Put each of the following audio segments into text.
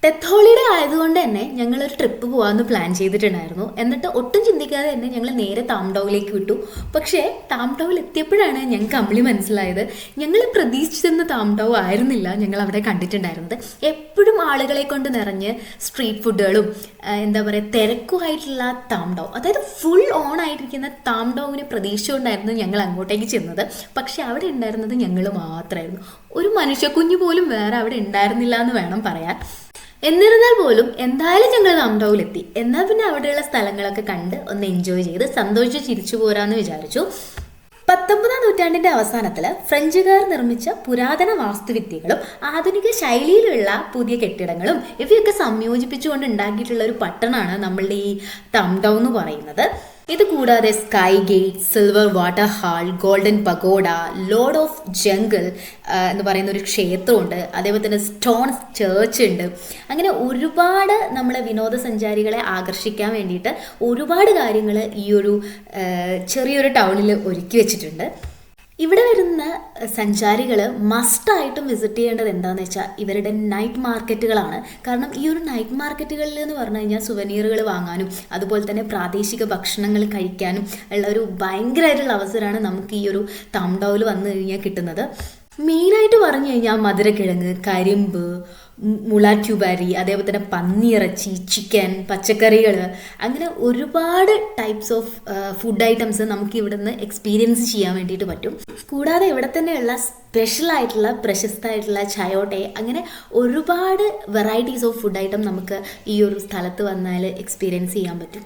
Death holiday ആയതുകൊണ്ട് തന്നെ ഞങ്ങളൊരു ട്രിപ്പ് പോകാമെന്ന് പ്ലാൻ ചെയ്തിട്ടുണ്ടായിരുന്നു. എന്നിട്ട് ഒട്ടും ചിന്തിക്കാതെ തന്നെ ഞങ്ങൾ നേരെ താംഡൌവിലേക്ക് വിട്ടു. പക്ഷേ താംഡൌവിൽ എത്തിയപ്പോഴാണ് ഞങ്ങൾക്ക് അമ്പിളി മനസ്സിലായത്, ഞങ്ങൾ പ്രതീക്ഷിച്ചിരുന്ന താംഡൌവ് ആയിരുന്നില്ല ഞങ്ങൾ അവിടെ കണ്ടിട്ടുണ്ടായിരുന്നത്. എപ്പോഴും ആളുകളെ കൊണ്ട് നിറഞ്ഞ് സ്ട്രീറ്റ് ഫുഡുകളും എന്താ പറയുക തിരക്കുമായിട്ടുള്ള താംഡൌവ്, അതായത് ഫുൾ ഓൺ ആയിട്ടിരിക്കുന്ന താംഡൌവിനെ പ്രതീക്ഷിച്ചുകൊണ്ടായിരുന്നു ഞങ്ങൾ അങ്ങോട്ടേക്ക് ചെന്നത്. പക്ഷെ അവിടെ ഉണ്ടായിരുന്നത് ഞങ്ങൾ മാത്രമായിരുന്നു. ഒരു മനുഷ്യക്കുഞ്ഞു പോലും വേറെ അവിടെ ഉണ്ടായിരുന്നില്ല എന്ന് വേണം പറയാൻ. എന്നിരുന്നാൽ പോലും എന്തായാലും ഞങ്ങൾ താംഡൌവിലെത്തി. എന്നാൽ പിന്നെ അവിടെയുള്ള സ്ഥലങ്ങളൊക്കെ കണ്ട് ഒന്ന് എൻജോയ് ചെയ്ത് സന്തോഷിച്ച് ചിരിച്ചു പോരാന്ന് വിചാരിച്ചു. 19-ാം നൂറ്റാണ്ടിന്റെ അവസാനത്തിൽ ഫ്രഞ്ചുകാർ നിർമ്മിച്ച പുരാതന വാസ്തുവിദ്യകളും ആധുനിക ശൈലിയിലുള്ള പുതിയ കെട്ടിടങ്ങളും ഇവയൊക്കെ സംയോജിപ്പിച്ചുകൊണ്ട് ഉണ്ടാക്കിയിട്ടുള്ള ഒരു പട്ടണമാണ് നമ്മളുടെ ഈ താംഡൌ എന്ന് പറയുന്നത്. ഇത് കൂടാതെ sky gate, silver water hall, golden pagoda, Lord of jungle എന്ന് പറയുന്ന ഒരു ക്ഷേത്രമുണ്ട്. അതേപോലെ തന്നെ സ്റ്റോൺ ചേർച്ച് ഉണ്ട്. അങ്ങനെ ഒരുപാട് നമ്മളെ വിനോദസഞ്ചാരികളെ ആകർഷിക്കാൻ വേണ്ടിയിട്ട് ഒരുപാട് കാര്യങ്ങൾ ഈ ഒരു ചെറിയൊരു ടൗണിൽ ഒരുക്കി വെച്ചിട്ടുണ്ട്. ഇവിടെ വരുന്ന സഞ്ചാരികൾ മസ്റ്റായിട്ടും വിസിറ്റ് ചെയ്യേണ്ടത് എന്താണെന്ന് വെച്ചാൽ ഇവരുടെ നൈറ്റ് മാർക്കറ്റുകളാണ്. കാരണം ഈ ഒരു നൈറ്റ് മാർക്കറ്റുകളിൽ എന്ന് പറഞ്ഞു കഴിഞ്ഞാൽ സുവനീറുകൾ വാങ്ങാനും അതുപോലെ തന്നെ പ്രാദേശിക ഭക്ഷണങ്ങൾ കഴിക്കാനും ഉള്ള ഒരു ഭയങ്കരമായിട്ടുള്ള അവസരമാണ് നമുക്ക് ഈ ഒരു താംഡൌവിൽ വന്നു കഴിഞ്ഞാൽ കിട്ടുന്നത്. മെയിനായിട്ട് പറഞ്ഞു കഴിഞ്ഞാൽ മധുരക്കിഴങ്ങ്, കരിമ്പ്, മുളാറ്റ്യൂബാരി, അതേപോലെ തന്നെ പന്നിയിറച്ചി, ചിക്കൻ, പച്ചക്കറികൾ, അങ്ങനെ ഒരുപാട് ടൈപ്സ് ഓഫ് ഫുഡ് ഐറ്റംസ് നമുക്ക് ഇവിടെ നിന്ന് എക്സ്പീരിയൻസ് ചെയ്യാൻ വേണ്ടിയിട്ട് പറ്റും. കൂടാതെ ഇവിടെ തന്നെയുള്ള സ്പെഷ്യലായിട്ടുള്ള പ്രശസ്തമായിട്ടുള്ള ചയോട്ടെ, അങ്ങനെ ഒരുപാട് വെറൈറ്റീസ് ഓഫ് ഫുഡ് ഐറ്റം നമുക്ക് ഈ ഒരു സ്ഥലത്ത് വന്നാൽ എക്സ്പീരിയൻസ് ചെയ്യാൻ പറ്റും.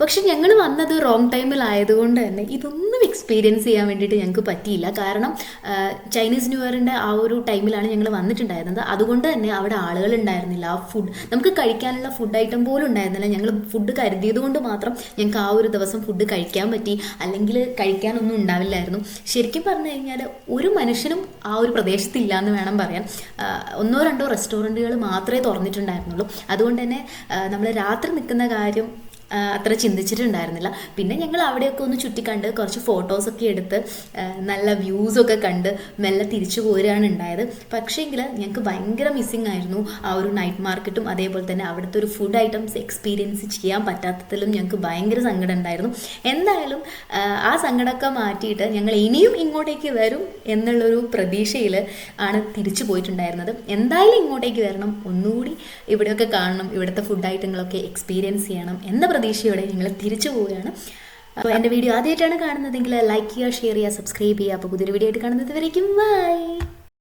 പക്ഷെ ഞങ്ങൾ വന്നത് റോങ് ടൈമിലായതുകൊണ്ട് തന്നെ ഇതൊന്നും എക്സ്പീരിയൻസ് ചെയ്യാൻ വേണ്ടിയിട്ട് ഞങ്ങൾക്ക് പറ്റിയില്ല. കാരണം ചൈനീസ് ന്യൂ ഇയറിൻ്റെ ആ ഒരു ടൈമിലാണ് ഞങ്ങൾ വന്നിട്ടുണ്ടായിരുന്നത്. അതുകൊണ്ട് തന്നെ അവിടെ ആളുകൾ ഉണ്ടായിരുന്നില്ല. ആ ഫുഡ് നമുക്ക് കഴിക്കാനുള്ള ഫുഡ് ഐറ്റം പോലും ഉണ്ടായിരുന്നില്ല. ഞങ്ങൾ ഫുഡ് കരുതിയത് കൊണ്ട് മാത്രം ഞങ്ങൾക്ക് ആ ഒരു ദിവസം ഫുഡ് കഴിക്കാൻ പറ്റി, അല്ലെങ്കിൽ കഴിക്കാനൊന്നും ഉണ്ടാവില്ലായിരുന്നു. ശരിക്കും പറഞ്ഞു കഴിഞ്ഞാൽ ഒരു മനുഷ്യനും ആ ഒരു പ്രദേശത്തില്ല എന്ന് വേണം പറയാൻ. 1-2 റെസ്റ്റോറൻറ്റുകൾ മാത്രമേ തുറന്നിട്ടുണ്ടായിരുന്നുള്ളൂ. അതുകൊണ്ട് തന്നെ നമ്മൾ രാത്രി നിൽക്കുന്ന കാര്യം അത്ര ചിന്തിച്ചിട്ടുണ്ടായിരുന്നില്ല. പിന്നെ ഞങ്ങൾ അവിടെയൊക്കെ ഒന്ന് ചുറ്റിക്കണ്ട് കുറച്ച് ഫോട്ടോസൊക്കെ എടുത്ത് നല്ല വ്യൂസൊക്കെ കണ്ട് മെല്ലെ തിരിച്ചു പോരുകയാണ് ഉണ്ടായത്. പക്ഷേങ്കിൽ ഞങ്ങൾക്ക് ഭയങ്കര മിസ്സിങ് ആയിരുന്നു ആ ഒരു നൈറ്റ് മാർക്കറ്റും അതേപോലെ തന്നെ അവിടുത്തെ ഒരു ഫുഡ് ഐറ്റംസ് എക്സ്പീരിയൻസ് ചെയ്യാൻ പറ്റാത്തതിലും ഞങ്ങൾക്ക് ഭയങ്കര സങ്കടം ഉണ്ടായിരുന്നു. എന്തായാലും ആ സങ്കടമൊക്കെ മാറ്റിയിട്ട് ഞങ്ങൾ ഇനിയും ഇങ്ങോട്ടേക്ക് വരും എന്നുള്ളൊരു പ്രതീക്ഷയിൽ ആണ് തിരിച്ചു പോയിട്ടുണ്ടായിരുന്നത്. എന്തായാലും ഇങ്ങോട്ടേക്ക് വരണം, ഒന്നുകൂടി ഇവിടെയൊക്കെ കാണണം, ഇവിടുത്തെ ഫുഡ് ഐറ്റങ്ങളൊക്കെ എക്സ്പീരിയൻസ് ചെയ്യണം എന്ന പ്രതീക്ഷയോടെ ഞങ്ങൾ തിരിച്ചു പോവുകയാണ്. അപ്പോൾ എൻ്റെ വീഡിയോ ആദ്യമായിട്ടാണ് കാണുന്നതെങ്കിൽ ലൈക്ക് ചെയ്യുക, ഷെയർ ചെയ്യുക, സബ്സ്ക്രൈബ് ചെയ്യുക. അപ്പോൾ പുതിയൊരു വീഡിയോ ആയിട്ട് കാണുന്നത് വരേക്കും ബൈ.